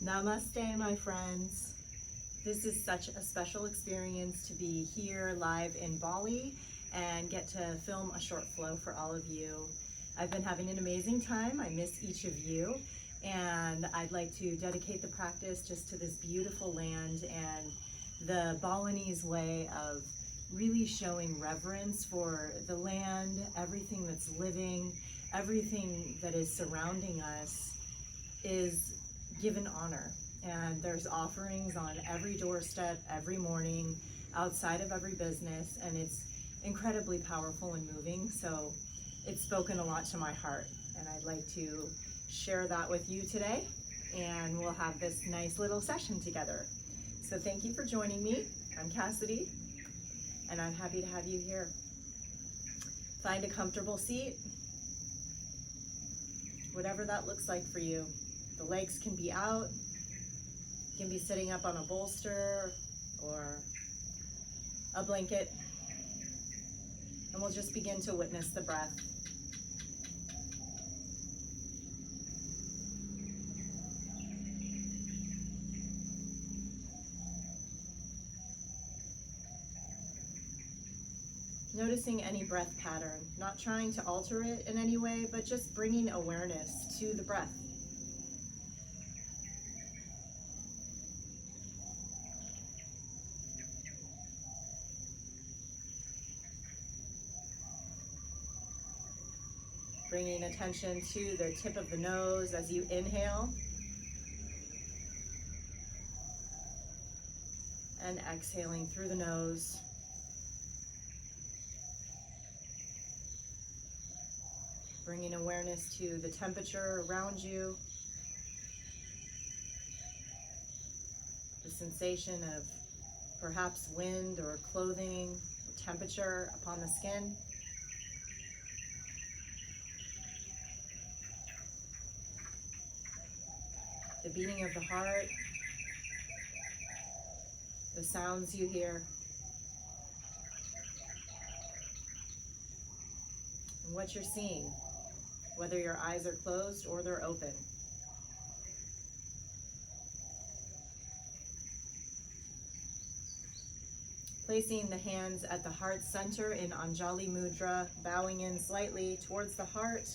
Namaste, my friends. This is such a special experience to be here live in Bali and get to film a short flow for all of you. I've been having an amazing time. I miss each of you, and I'd like to dedicate the practice just to this beautiful land and the Balinese way of really showing reverence for the land, everything that's living, everything that is surrounding us is given honor. And there's offerings on every doorstep, every morning, outside of every business, and it's incredibly powerful and moving. So it's spoken a lot to my heart, and I'd like to share that with you today, and we'll have this nice little session together. So thank you for joining me. I'm Cassidy, and I'm happy to have you here. Find a comfortable seat, whatever that looks like for you. The legs can be out, you can be sitting up on a bolster or a blanket, and we'll just begin to witness the breath. Noticing any breath pattern, not trying to alter it in any way, but just bringing awareness to the breath. Bringing attention to the tip of the nose as you inhale, and exhaling through the nose. Bringing awareness to the temperature around you, the sensation of perhaps wind or clothing, or temperature upon the skin. The beating of the heart, the sounds you hear, and what you're seeing, whether your eyes are closed or they're open. Placing the hands at the heart center in Anjali Mudra, bowing in slightly towards the heart.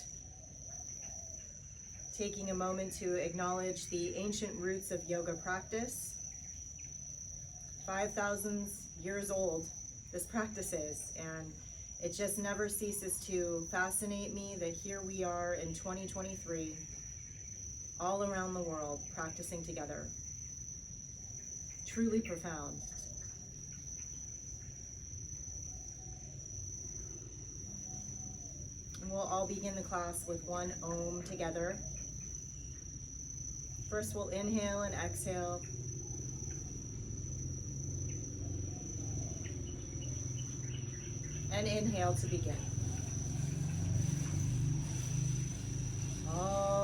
Taking a moment to acknowledge the ancient roots of yoga practice. 5,000 years old, this practice is, and it just never ceases to fascinate me that here we are in 2023, all around the world, practicing together. Truly profound. And we'll all begin the class with one Om together. First, we'll inhale and exhale. And inhale to begin. Om.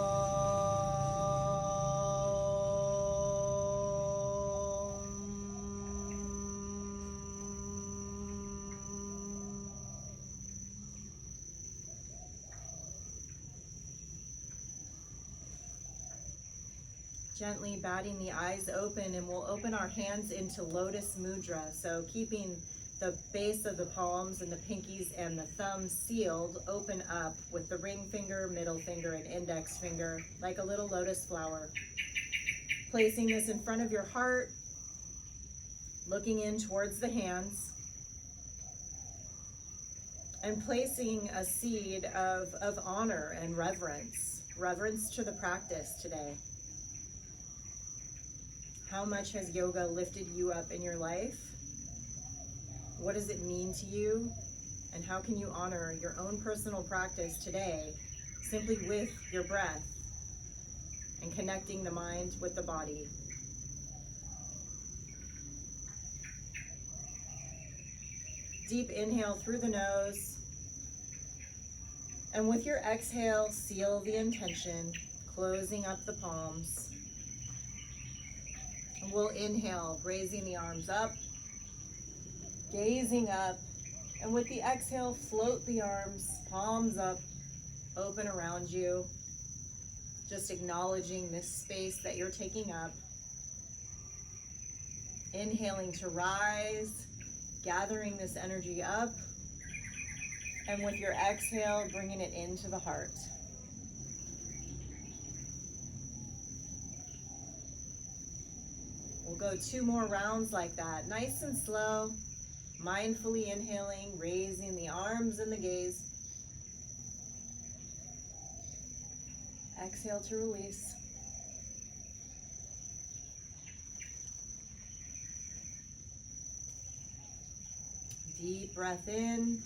Gently batting the eyes open, and we'll open our hands into Lotus Mudra. So keeping the base of the palms and the pinkies and the thumbs sealed, open up with the ring finger, middle finger, and index finger, like a little lotus flower. Placing this in front of your heart, looking in towards the hands, and placing a seed of honor and reverence to the practice today. How much has yoga lifted you up in your life? What does it mean to you? And how can you honor your own personal practice today simply with your breath and connecting the mind with the body? Deep inhale through the nose. And with your exhale, seal the intention, closing up the palms. And we'll inhale, raising the arms up, gazing up, and with the exhale, float the arms, palms up, open around you, Just acknowledging this space that you're taking up. Inhaling to rise, gathering this energy up, and with your exhale, bringing it into the heart. We'll go 2 more rounds like that, nice and slow, mindfully inhaling, raising the arms and the gaze. Exhale to release. Deep breath in.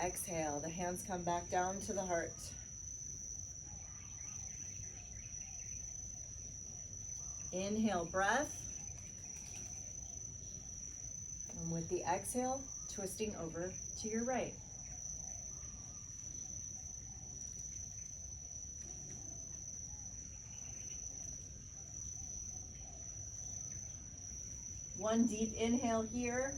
Exhale, the hands come back down to the heart. Inhale, breath. And with the exhale, twisting over to your right. One deep inhale here.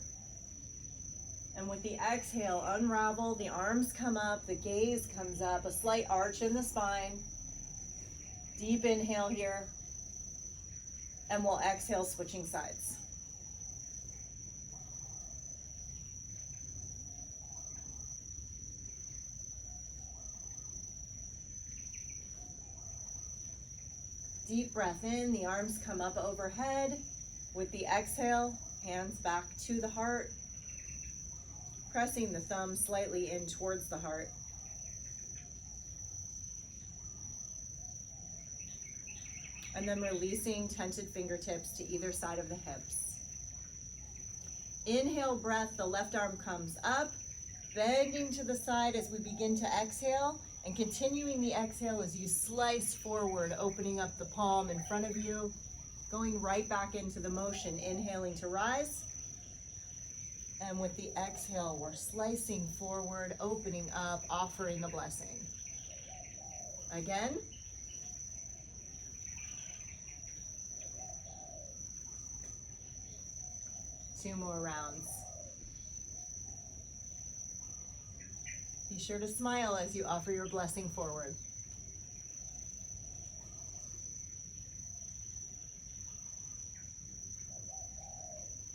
And with the exhale, unravel, the arms come up, the gaze comes up, a slight arch in the spine. Deep inhale here. And we'll exhale, switching sides. Deep breath in, the arms come up overhead. With the exhale, hands back to the heart, pressing the thumb slightly in towards the heart. And then releasing tented fingertips to either side of the hips. Inhale, breath, the left arm comes up, bending to the side as we begin to exhale, and continuing the exhale as you slice forward, opening up the palm in front of you, going right back into the motion, inhaling to rise. And with the exhale, we're slicing forward, opening up, offering a blessing. Again. Two more rounds. Be sure to smile as you offer your blessing forward.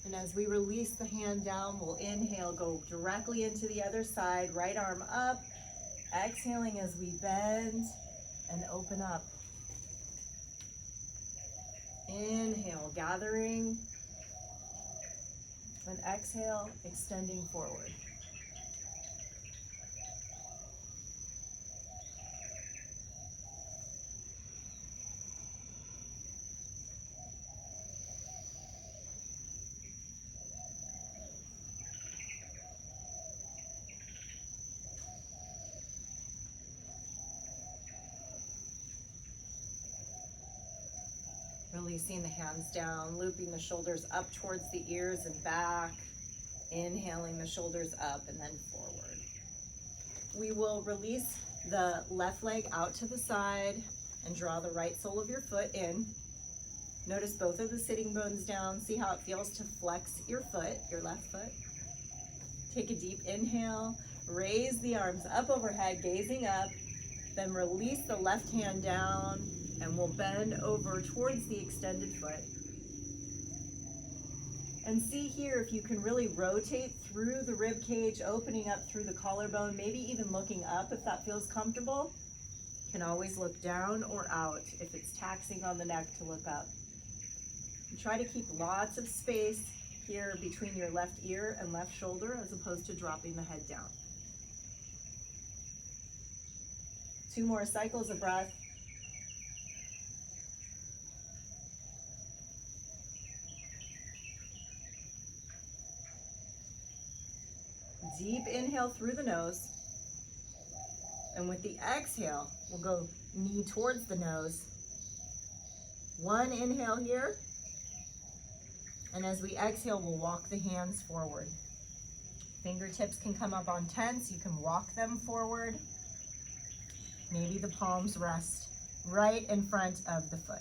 And as we release the hand down, we'll inhale, go directly into the other side, right arm up, exhaling as we bend and open up. Inhale, gathering. And exhale, extending forward. Releasing the hands down, looping the shoulders up towards the ears and back. Inhaling the shoulders up and then forward. We will release the left leg out to the side and draw the right sole of your foot in. Notice both of the sitting bones down. See how it feels to flex your foot, your left foot. Take a deep inhale, raise the arms up overhead, gazing up, then release the left hand down and we'll bend over towards the extended foot. And see here if you can really rotate through the rib cage, opening up through the collarbone, maybe even looking up if that feels comfortable. You can always look down or out if it's taxing on the neck to look up. And try to keep lots of space here between your left ear and left shoulder as opposed to dropping the head down. 2 more cycles of breath. Deep inhale through the nose. And with the exhale, we'll go knee towards the nose. 1 inhale here. And as we exhale, we'll walk the hands forward. Fingertips can come up on tents. You can walk them forward. Maybe the palms rest right in front of the foot.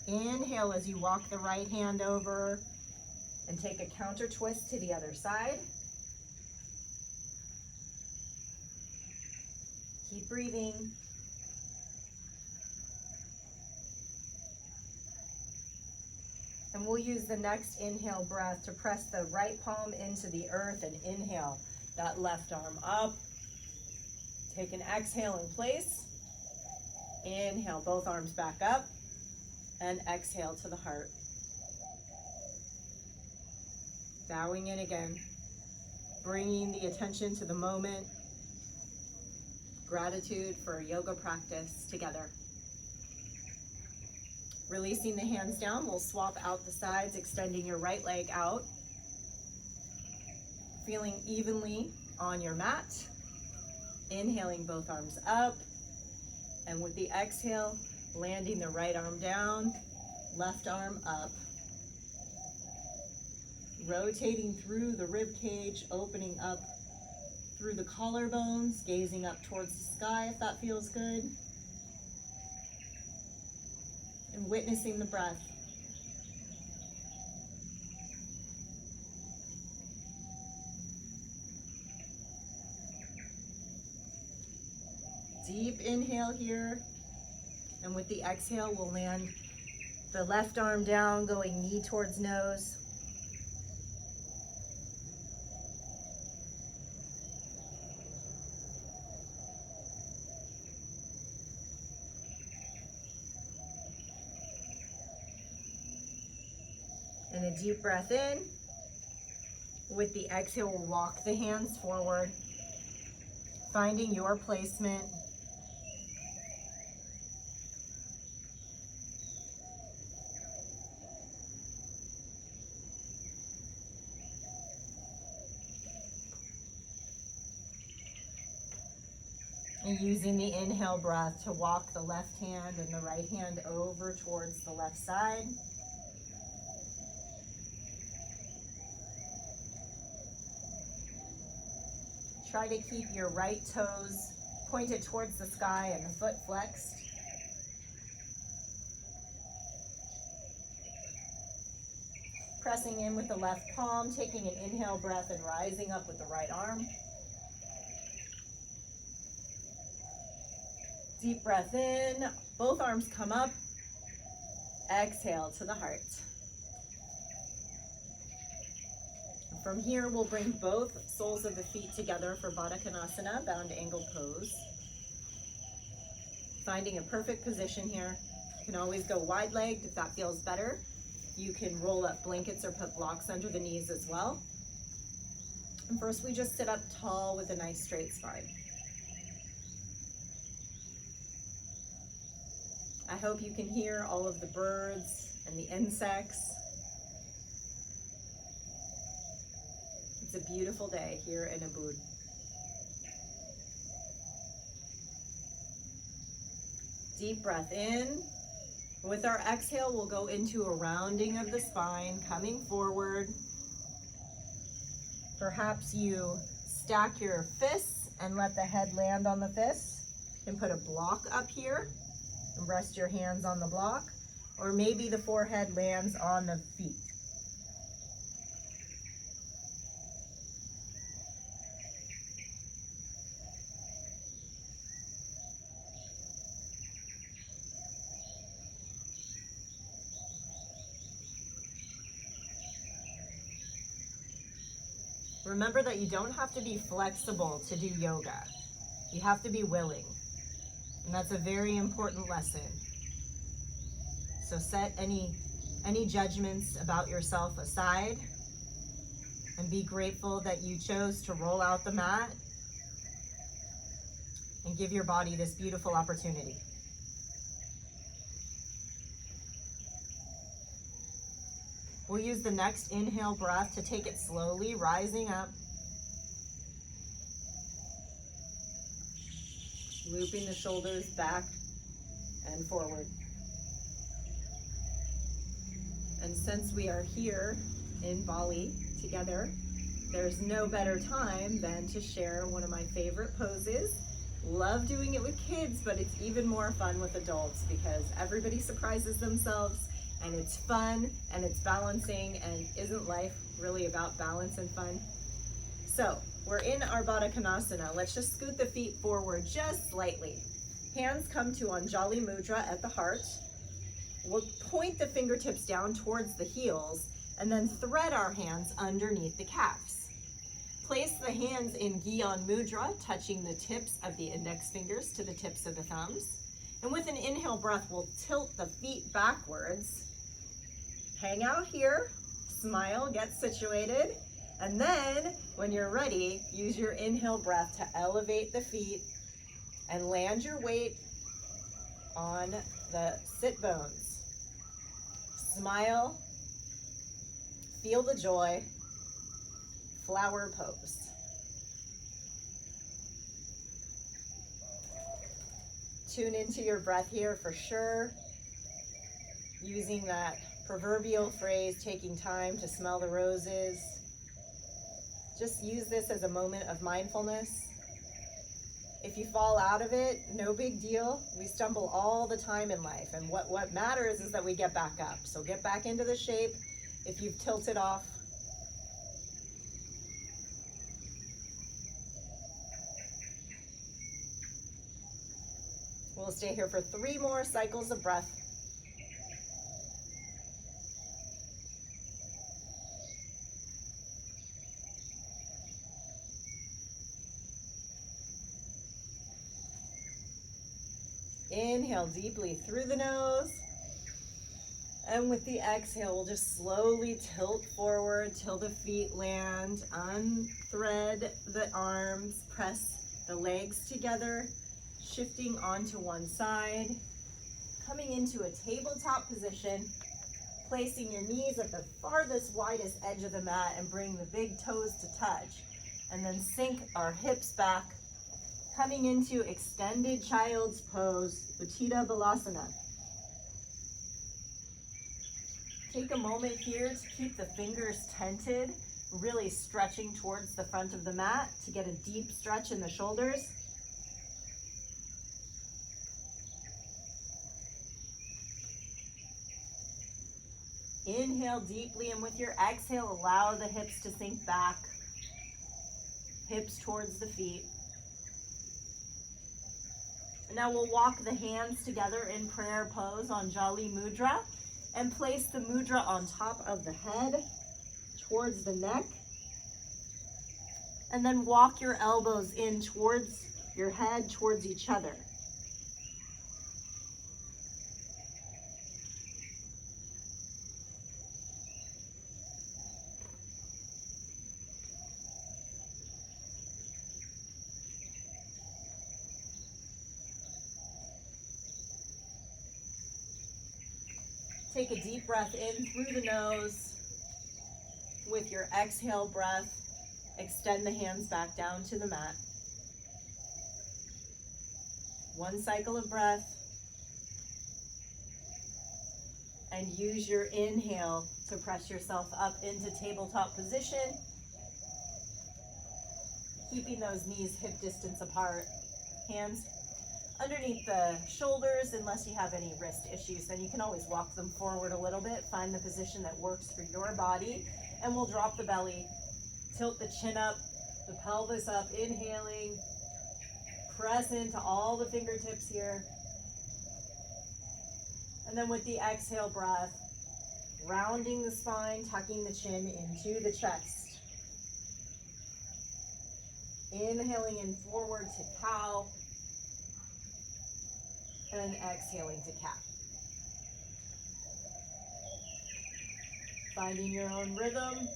Inhale as you walk the right hand over and take a counter twist to the other side. Keep breathing. And we'll use the next inhale breath to press the right palm into the earth and inhale that left arm up. Take an exhale in place. Inhale, both arms back up, and exhale to the heart. Bowing in again, bringing the attention to the moment. Gratitude for a yoga practice together. Releasing the hands down, we'll swap out the sides, extending your right leg out. Feeling evenly on your mat. Inhaling both arms up. And with the exhale, landing the right arm down, left arm up. Rotating through the rib cage, opening up through the collarbones, gazing up towards the sky if that feels good. And witnessing the breath. Deep inhale here, and with the exhale, we'll land the left arm down, going knee towards nose. And a deep breath in. With the exhale, we'll walk the hands forward, finding your placement. And using the inhale breath to walk the left hand and the right hand over towards the left side. Try to keep your right toes pointed towards the sky and the foot flexed. Pressing in with the left palm, taking an inhale breath and rising up with the right arm. Deep breath in, both arms come up. Exhale to the heart. From here, we'll bring both soles of the feet together for Baddha Konasana, bound angle pose. Finding a perfect position here. You can always go wide-legged if that feels better. You can roll up blankets or put blocks under the knees as well. And first, we just sit up tall with a nice straight spine. I hope you can hear all of the birds and the insects. It's a beautiful day here in Ubud. Deep breath in. With our exhale, we'll go into a rounding of the spine, coming forward. Perhaps you stack your fists and let the head land on the fists. You can put a block up here and rest your hands on the block, or maybe the forehead lands on the feet. Remember that you don't have to be flexible to do yoga. You have to be willing. And that's a very important lesson. So set any judgments about yourself aside and be grateful that you chose to roll out the mat and give your body this beautiful opportunity. We'll use the next inhale breath to take it slowly, rising up. Looping the shoulders back and forward. And since we are here in Bali together, there's no better time than to share one of my favorite poses. Love doing it with kids, but it's even more fun with adults because everybody surprises themselves and it's fun, and it's balancing, and isn't life really about balance and fun? So we're in our Baddha Konasana. Let's just scoot the feet forward just slightly. Hands come to Anjali Mudra at the heart. We'll point the fingertips down towards the heels and then thread our hands underneath the calves. Place the hands in Gyan Mudra, touching the tips of the index fingers to the tips of the thumbs. And with an inhale breath, we'll tilt the feet backwards. Hang out here, smile, get situated. And then when you're ready, use your inhale breath to elevate the feet and land your weight on the sit bones. Smile, feel the joy, flower pose. Tune into your breath here for sure, using that proverbial phrase, taking time to smell the roses. Just use this as a moment of mindfulness. If you fall out of it, no big deal. We stumble all the time in life, and what matters is that we get back up. So get back into the shape if you've tilted off. We'll stay here for 3 more cycles of breath. Inhale deeply through the nose. And with the exhale, we'll just slowly tilt forward till the feet land. Unthread the arms, press the legs together, shifting onto one side. Coming into a tabletop position, placing your knees at the farthest, widest edge of the mat and bring the big toes to touch. And then sink our hips back, coming into extended child's pose, Utthita Balasana. Take a moment here to keep the fingers tented, really stretching towards the front of the mat to get a deep stretch in the shoulders. Inhale deeply, and with your exhale, allow the hips to sink back, hips towards the feet. And now we'll walk the hands together in prayer pose, Anjali Mudra, and place the mudra on top of the head, towards the neck. And then walk your elbows in towards your head, towards each other. Take a deep breath in through the nose. With your exhale breath, extend the hands back down to the mat. 1 cycle of breath. And use your inhale to press yourself up into tabletop position. Keeping those knees hip distance apart. Hands underneath the shoulders, unless you have any wrist issues, then you can always walk them forward a little bit. Find the position that works for your body, and we'll drop the belly, tilt the chin up, the pelvis up, inhaling, press into all the fingertips here. And then with the exhale breath, rounding the spine, tucking the chin into the chest. Inhaling in forward to cow, and exhaling to cat. Finding your own rhythm.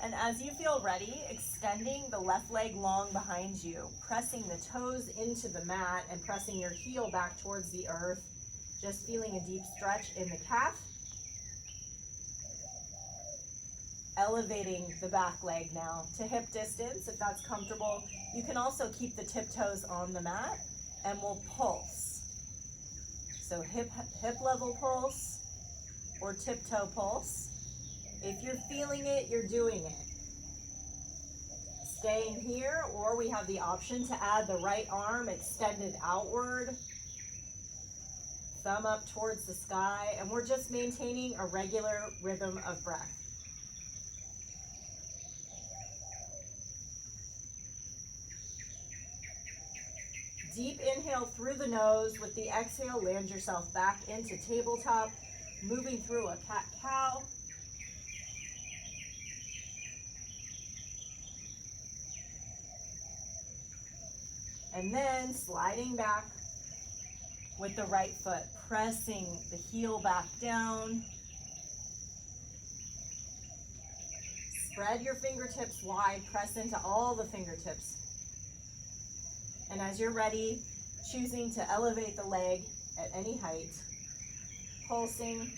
And as you feel ready, extending the left leg long behind you, pressing the toes into the mat and pressing your heel back towards the earth. Just feeling a deep stretch in the calf. Elevating the back leg now to hip distance if that's comfortable. You can also keep the tiptoes on the mat, and we'll pulse. So hip level pulse or tiptoe pulse. If you're feeling it, you're doing it. Staying here, or we have the option to add the right arm extended outward, thumb up towards the sky, and we're just maintaining a regular rhythm of breath. Deep inhale through the nose. With the exhale, land yourself back into tabletop, moving through a cat-cow. And then sliding back with the right foot, pressing the heel back down. Spread your fingertips wide, press into all the fingertips. And as you're ready, choosing to elevate the leg at any height, pulsing.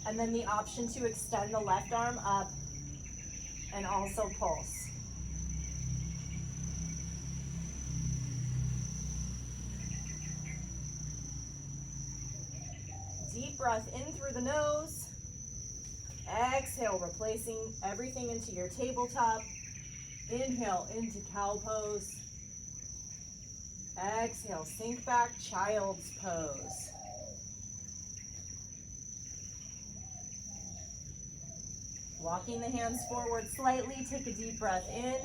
And then the option to extend the left arm up and also pulse. Deep breath in through the nose. Exhale, replacing everything into your tabletop. Inhale into cow pose. Exhale, sink back, child's pose. Walking the hands forward slightly, take a deep breath in.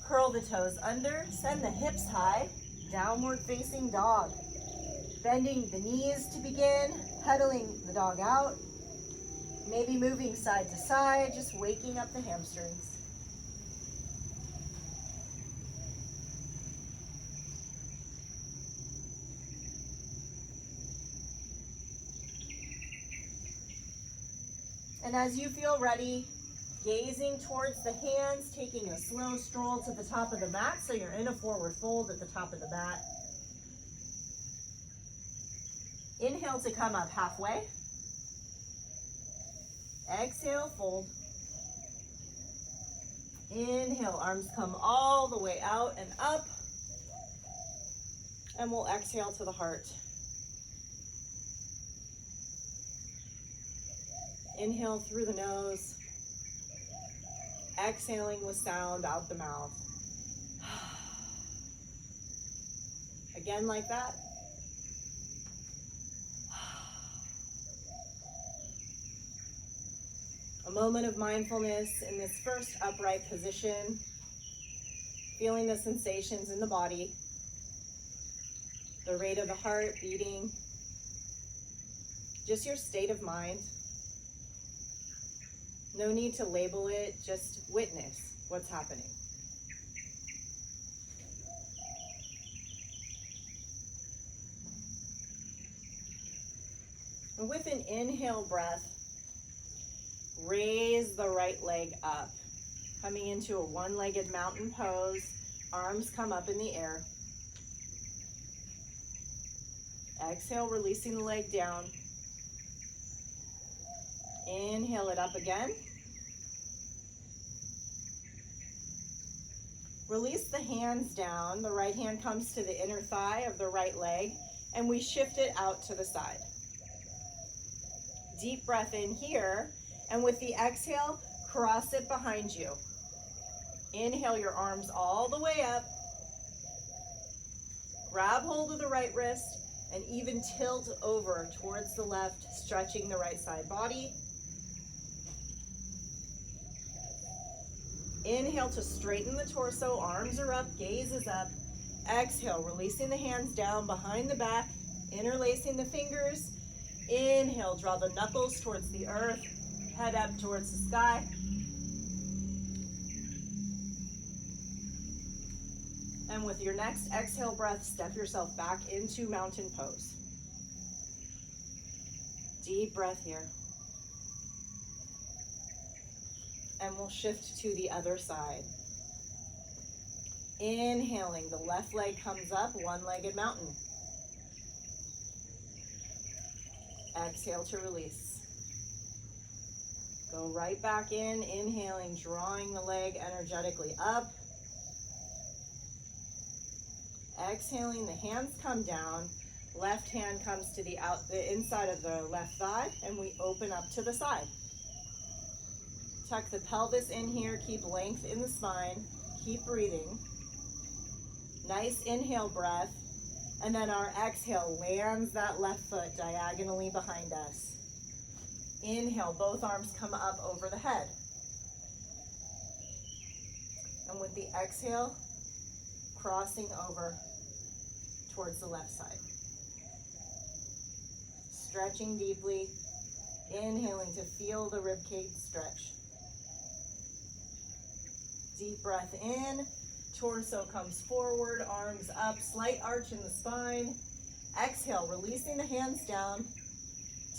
Curl the toes under, send the hips high. Downward facing dog. Bending the knees to begin, pedaling the dog out. Maybe moving side to side, just waking up the hamstrings. And as you feel ready, gazing towards the hands, taking a slow stroll to the top of the mat, so you're in a forward fold at the top of the mat. Inhale to come up halfway. Exhale, fold. Inhale, arms come all the way out and up. And we'll exhale to the heart. Inhale through the nose. Exhaling with sound out the mouth. Again like that. A moment of mindfulness in this first upright position, feeling the sensations in the body, the rate of the heart beating, just your state of mind. No need to label it, just witness what's happening. And with an inhale breath, raise the right leg up, coming into a one-legged mountain pose. Arms come up in the air. Exhale, releasing the leg down. Inhale it up again. Release the hands down. The right hand comes to the inner thigh of the right leg, and we shift it out to the side. Deep breath in here. And with the exhale, cross it behind you. Inhale your arms all the way up. Grab hold of the right wrist and even tilt over towards the left, stretching the right side body. Inhale to straighten the torso, arms are up, gaze is up. Exhale, releasing the hands down behind the back, interlacing the fingers. Inhale, draw the knuckles towards the earth. Head up towards the sky. And with your next exhale breath, step yourself back into mountain pose. Deep breath here. And we'll shift to the other side. Inhaling, the left leg comes up, one-legged mountain. Exhale to release. Go right back in, inhaling, drawing the leg energetically up. Exhaling, the hands come down. Left hand comes to the inside of the left thigh, and we open up to the side. Tuck the pelvis in here, keep length in the spine, keep breathing. Nice inhale breath, and then our exhale lands that left foot diagonally behind us. Inhale, both arms come up over the head. And with the exhale, crossing over towards the left side. Stretching deeply, inhaling to feel the ribcage stretch. Deep breath in, torso comes forward, arms up, slight arch in the spine. Exhale, releasing the hands down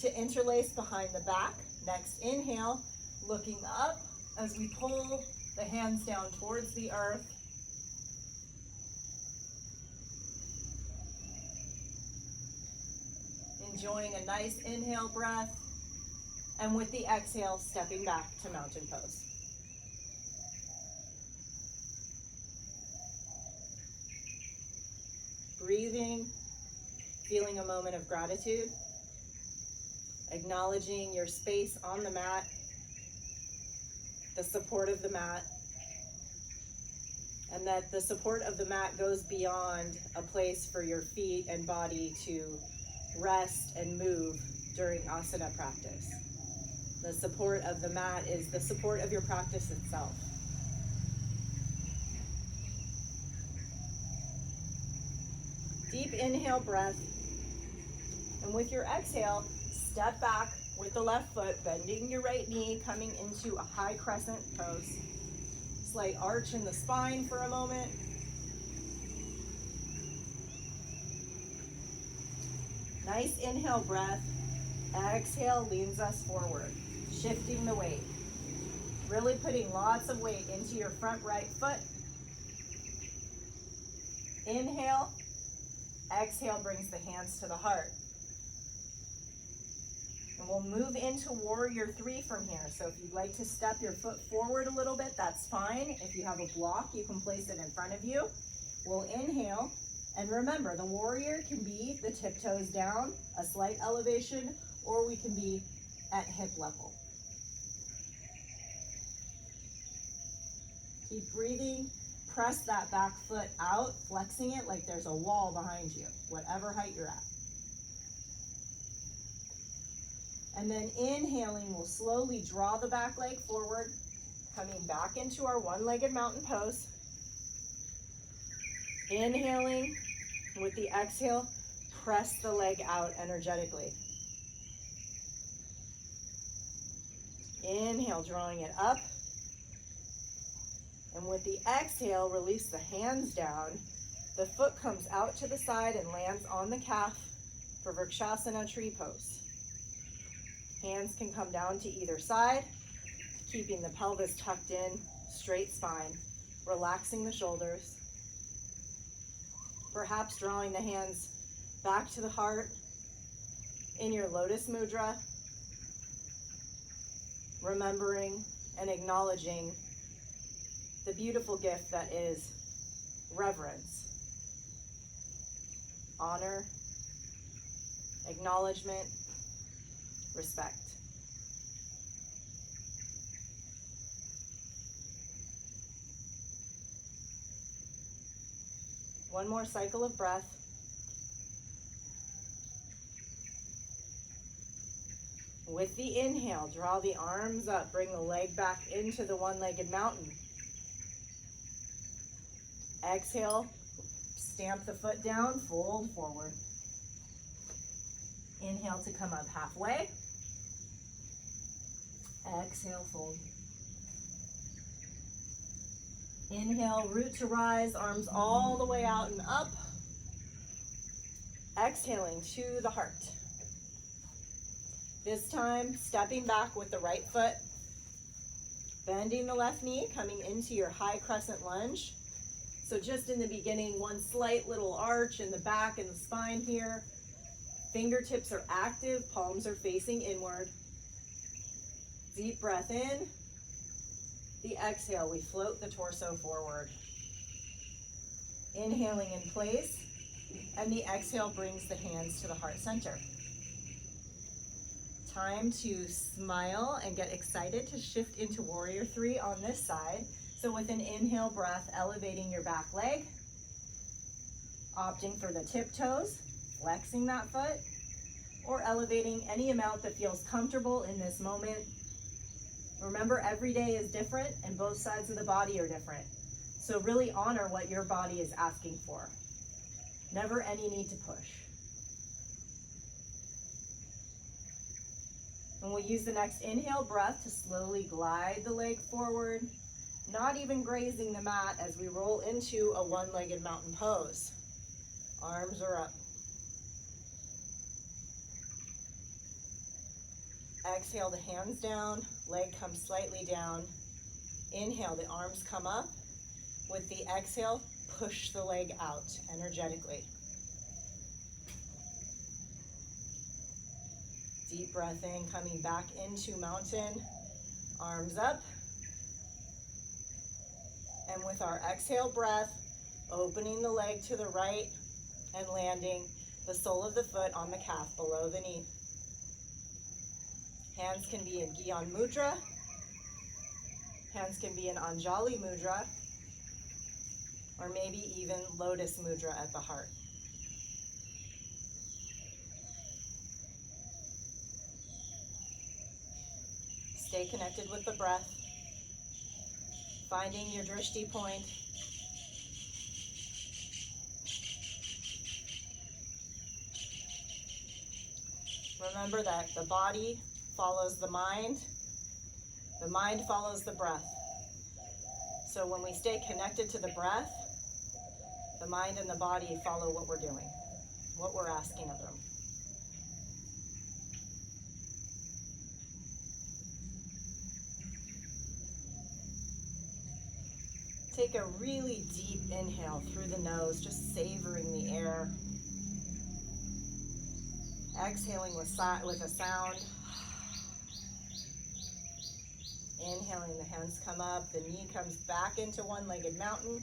to interlace behind the back. Next inhale, looking up as we pull the hands down towards the earth. Enjoying a nice inhale breath, and with the exhale, stepping back to mountain pose. Breathing, feeling a moment of gratitude, acknowledging your space on the mat, the support of the mat, and that the support of the mat goes beyond a place for your feet and body to rest and move during asana practice. The support of the mat is the support of your practice itself. Deep inhale breath, and with your exhale, step back with the left foot, bending your right knee, coming into a high crescent pose. Slight arch in the spine for a moment. Nice inhale breath. Exhale leans us forward, shifting the weight. Really putting lots of weight into your front right foot. Inhale. Exhale brings the hands to the heart. And we'll move into warrior three from here. So if you'd like to step your foot forward a little bit, that's fine. If you have a block, you can place it in front of you. We'll inhale. And remember, the warrior can be the tiptoes down, a slight elevation, or we can be at hip level. Keep breathing. Press that back foot out, flexing it like there's a wall behind you, whatever height you're at. And then inhaling, we'll slowly draw the back leg forward, coming back into our one-legged mountain pose. Inhaling, with the exhale, press the leg out energetically. Inhale, drawing it up. And with the exhale, release the hands down. The foot comes out to the side and lands on the calf for Vrikshasana tree pose. Hands can come down to either side, keeping the pelvis tucked in, straight spine, relaxing the shoulders. Perhaps drawing the hands back to the heart in your lotus mudra, remembering and acknowledging the beautiful gift that is reverence, honor, acknowledgement, respect. One more cycle of breath. With the inhale, draw the arms up, bring the leg back into the one-legged mountain. Exhale, stamp the foot down, fold forward. Inhale to come up halfway. Exhale, fold. Inhale, root to rise, arms all the way out and up. Exhaling to the heart. This time, stepping back with the right foot, bending the left knee, coming into your high crescent lunge. So just in the beginning, one slight little arch in the back and the spine here. Fingertips are active, palms are facing inward. Deep breath in. The exhale, we float the torso forward. Inhaling in place, and the exhale brings the hands to the heart center. Time to smile and get excited to shift into warrior three on this side. So with an inhale breath, elevating your back leg, opting for the tiptoes, flexing that foot, or elevating any amount that feels comfortable in this moment. Remember, every day is different and both sides of the body are different. So really honor what your body is asking for. Never any need to push. And we'll use the next inhale breath to slowly glide the leg forward, not even grazing the mat as we roll into a one-legged mountain pose. Arms are up. Exhale the hands down, leg comes slightly down. Inhale, the arms come up. With the exhale, push the leg out energetically. Deep breath in, coming back into mountain, arms up. And with our exhale breath, opening the leg to the right and landing the sole of the foot on the calf below the knee. Hands can be in Gyan Mudra. Hands can be in Anjali Mudra, or maybe even Lotus Mudra at the heart. Stay connected with the breath, finding your drishti point. Remember that the body follows the mind follows the breath. So when we stay connected to the breath, the mind and the body follow what we're doing, what we're asking of them. Take a really deep inhale through the nose, just savoring the air. Exhaling with a sound. Inhaling, the hands come up, the knee comes back into one-legged mountain.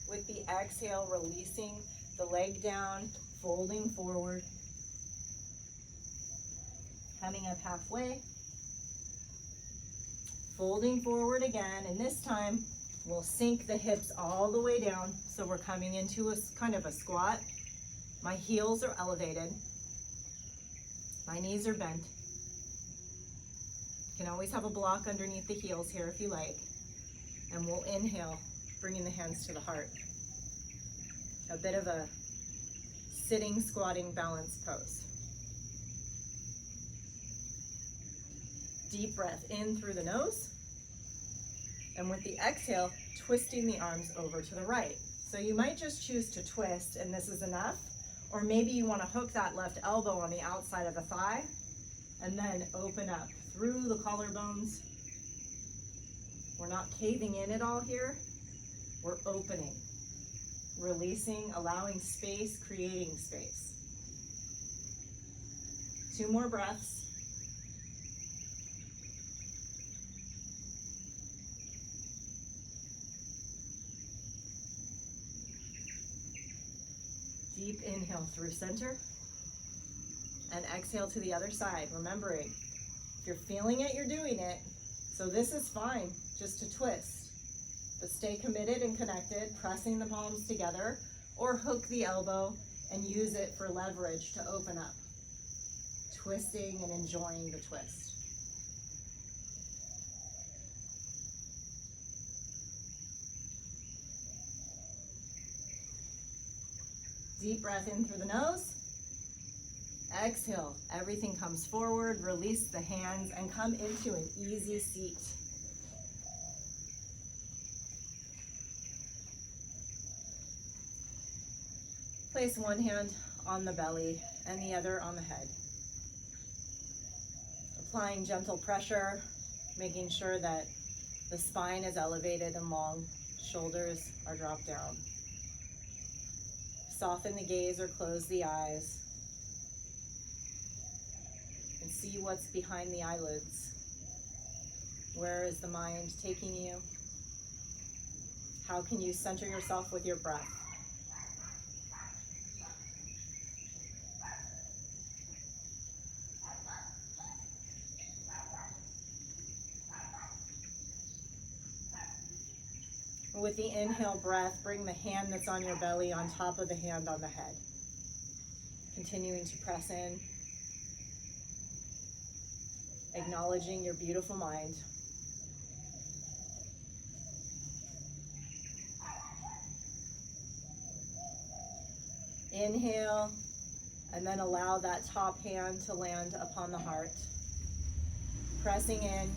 With the exhale, releasing the leg down, folding forward. Coming up halfway. Folding forward again, and this time we'll sink the hips all the way down. So we're coming into a kind of a squat. My heels are elevated. My knees are bent. You can always have a block underneath the heels here if you like. And we'll inhale, bringing the hands to the heart. A bit of a sitting, squatting, balance pose. Deep breath in through the nose. And with the exhale, twisting the arms over to the right. So you might just choose to twist and this is enough. Or maybe you want to hook that left elbow on the outside of the thigh and then open up through the collarbones. We're not caving in at all here. We're opening, releasing, allowing space, creating space. 2 more breaths. Deep inhale through center and exhale to the other side. Remembering, if you're feeling it, you're doing it. So this is fine, just to twist. But stay committed and connected, pressing the palms together or hook the elbow and use it for leverage to open up. Twisting and enjoying the twist. Deep breath in through the nose. Exhale, everything comes forward, release the hands and come into an easy seat. Place one hand on the belly and the other on the head. Applying gentle pressure, making sure that the spine is elevated and long, shoulders are dropped down. Soften the gaze or close the eyes. And see what's behind the eyelids. Where is the mind taking you? How can you center yourself with your breath? With the inhale breath, bring the hand that's on your belly on top of the hand on the head. Continuing to press in, acknowledging your beautiful mind. Inhale, and then allow that top hand to land upon the heart. Pressing in,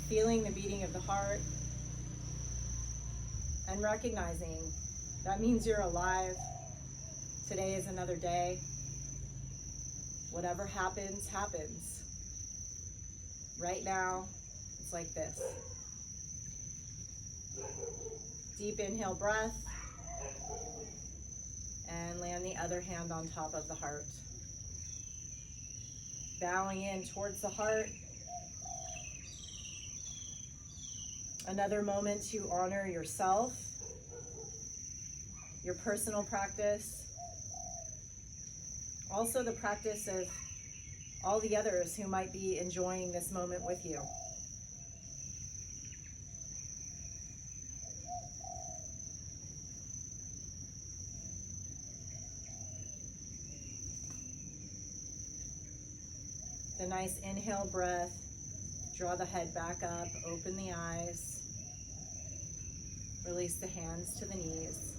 feeling the beating of the heart, and recognizing that means you're alive. Today is another day. Whatever happens, happens. Right now, it's like this. Deep inhale breath, and land the other hand on top of the heart. Bowing in towards the heart. Another moment to honor yourself, your personal practice, also the practice of all the others who might be enjoying this moment with you. The nice inhale breath, draw the head back up, open the eyes, release the hands to the knees.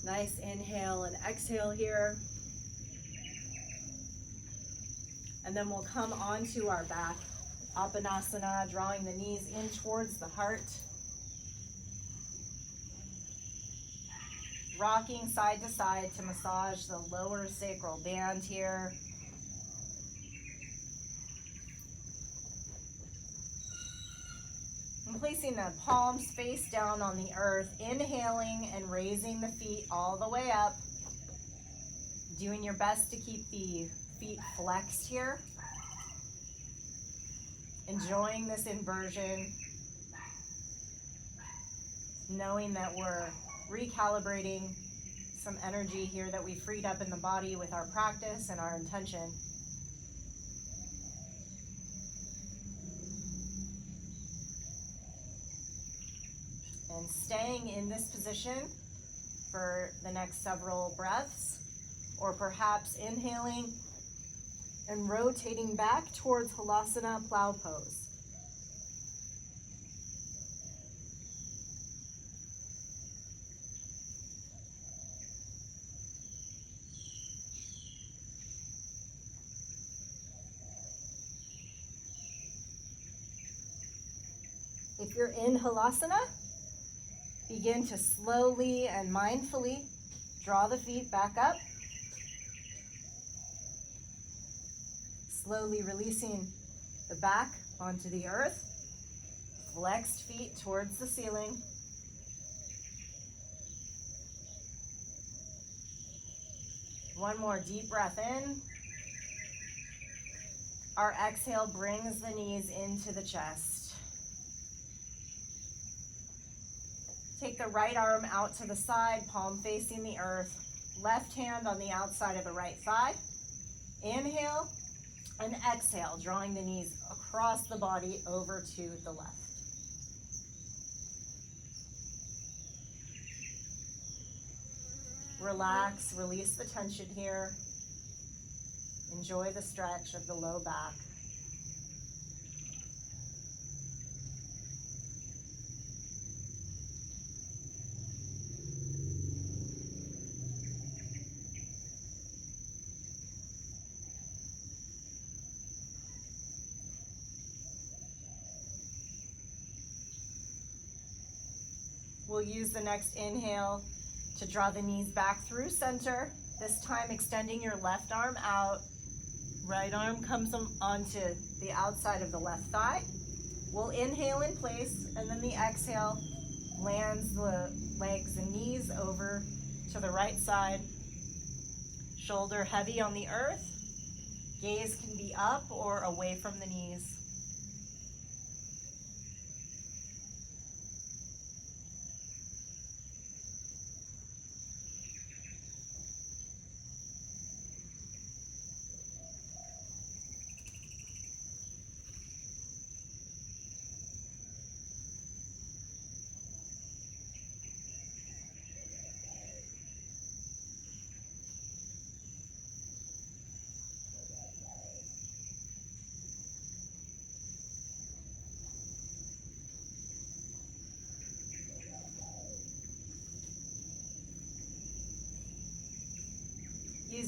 Nice inhale and exhale here. And then we'll come onto our back, Apanasana, drawing the knees in towards the heart. Rocking side to side to massage the lower sacral band here. And placing the palms face down on the earth, inhaling and raising the feet all the way up. Doing your best to keep the feet flexed here. Enjoying this inversion. Knowing that we're recalibrating some energy here that we freed up in the body with our practice and our intention. And staying in this position for the next several breaths, or perhaps inhaling and rotating back towards Halasana plow pose. If you're in Halasana, begin to slowly and mindfully draw the feet back up. Slowly releasing the back onto the earth. Flexed feet towards the ceiling. One more deep breath in. Our exhale brings the knees into the chest. Take the right arm out to the side, palm facing the earth. Left hand on the outside of the right thigh. Inhale and exhale, drawing the knees across the body over to the left. Relax, release the tension here. Enjoy the stretch of the low back. We'll use the next inhale to draw the knees back through center. This time extending your left arm out. Right arm comes onto the outside of the left thigh. We'll inhale in place, and then the exhale lands the legs and knees over to the right side. Shoulder heavy on the earth. Gaze can be up or away from the knees.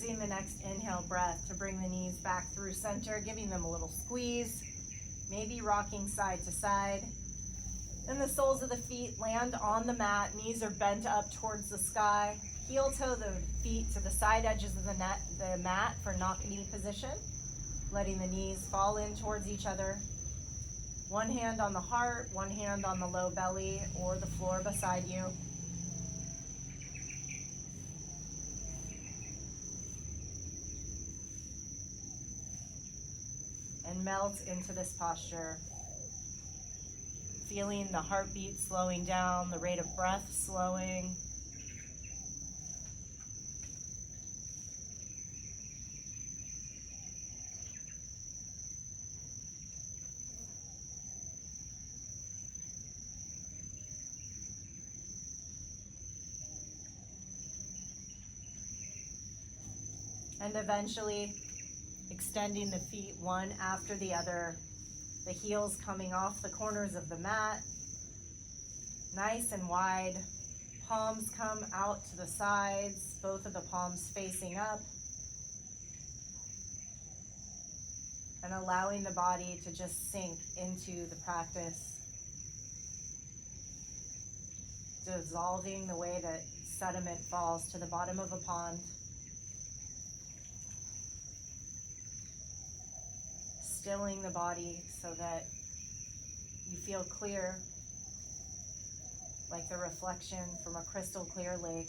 Using the next inhale breath to bring the knees back through center, giving them a little squeeze, maybe rocking side to side. Then the soles of the feet land on the mat, knees are bent up towards the sky. Heel toe the feet to the side edges of the mat for knock knee position, letting the knees fall in towards each other. One hand on the heart, one hand on the low belly or the floor beside you. And melt into this posture. Feeling the heartbeat slowing down, the rate of breath slowing. And eventually extending the feet one after the other, the heels coming off the corners of the mat, nice and wide. Palms come out to the sides, both of the palms facing up, and allowing the body to just sink into the practice, dissolving the way that sediment falls to the bottom of a pond. Stilling the body so that you feel clear, like the reflection from a crystal clear lake.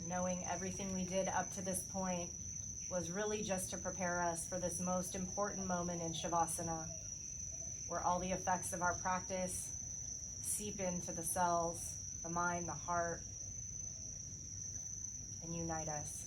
Knowing everything we did up to this point was really just to prepare us for this most important moment in Shavasana, where all the effects of our practice seep into the cells, the mind, the heart, and unite us.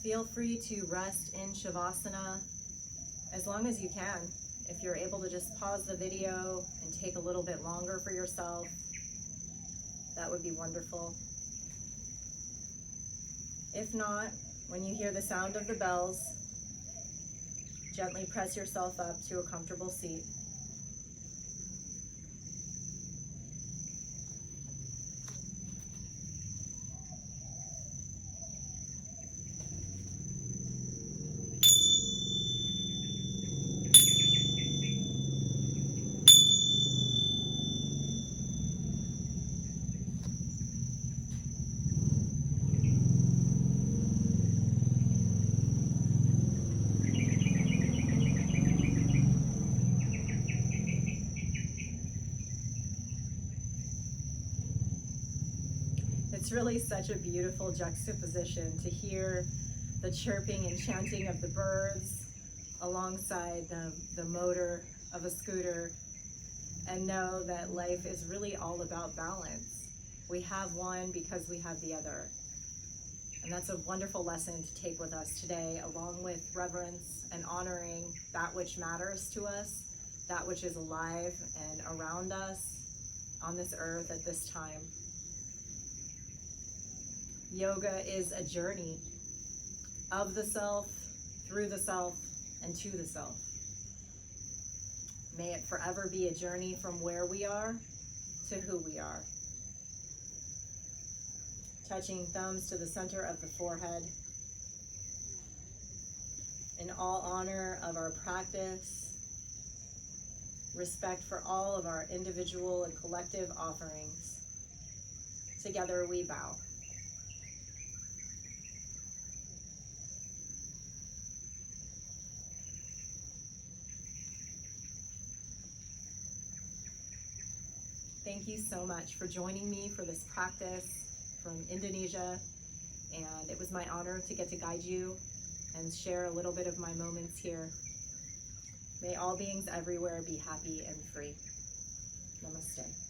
Feel free to rest in Shavasana as long as you can. If you're able to just pause the video and take a little bit longer for yourself, that would be wonderful. If not, when you hear the sound of the bells, gently press yourself up to a comfortable seat. It's really such a beautiful juxtaposition to hear the chirping and chanting of the birds alongside the motor of a scooter, and know that life is really all about balance. We have one because we have the other. And that's a wonderful lesson to take with us today, along with reverence and honoring that which matters to us, that which is alive and around us on this earth at this time. Yoga is a journey of the self, through the self, and to the self. May it forever be a journey from where we are to who we are. Touching thumbs to the center of the forehead. In all honor of our practice, respect for all of our individual and collective offerings, together we bow. Thank you so much for joining me for this practice from Indonesia, and it was my honor to get to guide you and share a little bit of my moments here. May all beings everywhere be happy and free. Namaste.